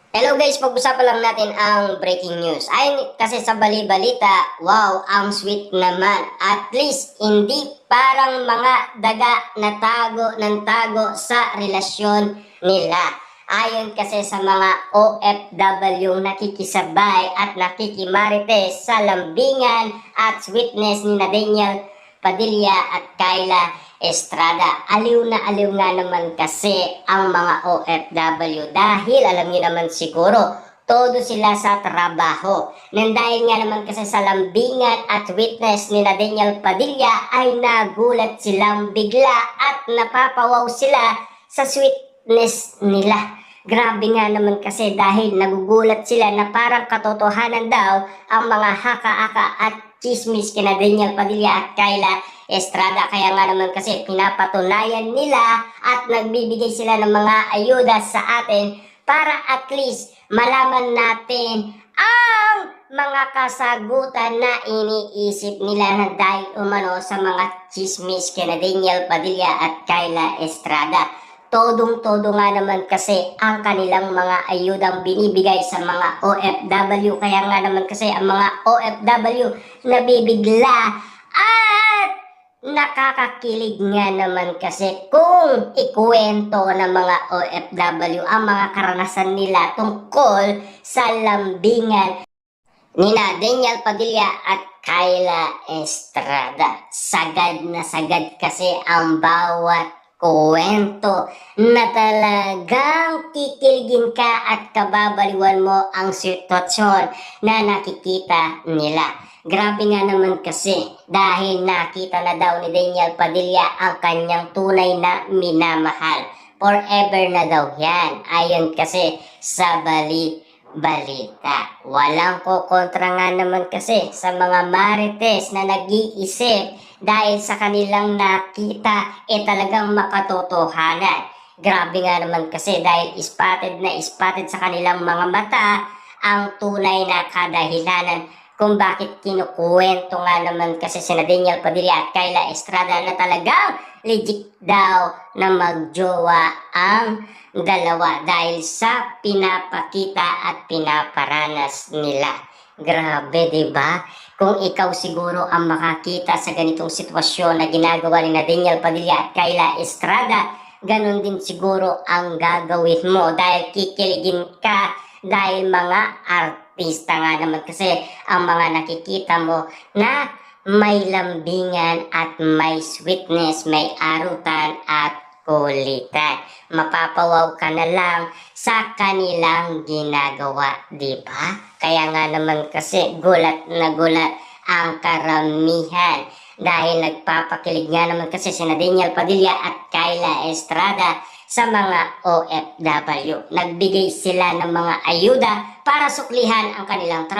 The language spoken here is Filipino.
Hello guys, pag-usapan lang natin ang breaking news. Ayon kasi sa bali-balita, wow, ang sweet naman. At least, hindi parang mga daga na tago ng tago sa relasyon nila. Ayon kasi sa mga OFW nakikisabay at nakikimarites sa lambingan at sweetness ni Daniel Padilla at Kyla Estrada. Aliw na aliw nga naman kasi ang mga OFW dahil alam niyo naman siguro, todo sila sa trabaho. Nang dahil nga naman kasi sa lambingan at witness ni Daniel Padilla ay nagulat silang bigla at napapawaw sila sa sweetness nila. Grabe nga naman kasi dahil nagugulat sila na parang katotohanan daw ang mga haka-aka at chismis kina Daniel Padilla at Kyla Estrada. Kaya nga naman kasi pinapatunayan nila at nagbibigay sila ng mga ayuda sa atin para at least malaman natin ang mga kasagutan na iniisip nila na dahil umano sa mga chismis kina Daniel Padilla at Kyla Estrada. Todong-todo nga naman kasi ang kanilang mga ayudang binibigay sa mga OFW. Kaya nga naman kasi ang mga OFW nabibigla at nakakakilig nga naman kasi kung ikuwento ng mga OFW ang mga karanasan nila tungkol sa lambingan nina Daniel Padilla at Kyla Estrada. Sagad na sagad kasi ang bawat kuwento na talagang kikiligin ka at kababaliwan mo ang sitwasyon na nakikita nila. Grabe nga naman kasi dahil nakita na daw ni Daniel Padilla ang kanyang tunay na minamahal. Forever na daw yan. Ayon kasi sa balita. Walang kukontra nga naman kasi sa mga marites na nag-iisip dahil sa kanilang nakita talagang makatotohanan. Grabe nga naman kasi dahil spotted sa kanilang mga mata ang tunay na kadahilanan kung bakit kinukuwento nga naman kasi si Daniel Padilla at Kyla Estrada na talagang legit daw na magjowa ang dalawa dahil sa pinapakita at pinaparanas nila. Grabe, diba? Kung ikaw siguro ang makakita sa ganitong sitwasyon na ginagawa ni Daniel Padilla at Kyla Estrada, ganun din siguro ang gagawin mo dahil kikiligin ka dahil mga artista nga naman kasi ang mga nakikita mo na may lambingan at may sweetness, may arutan at kulitan. Mapapawaw ka na lang sa kanilang ginagawa, di ba? Kaya nga naman kasi gulat na gulat ang karamihan dahil nagpapakilig nga naman kasi si Daniel Padilla at Kyla Estrada sa mga OFW. Nagbigay sila ng mga ayuda para suklihan ang kanilang trabaho.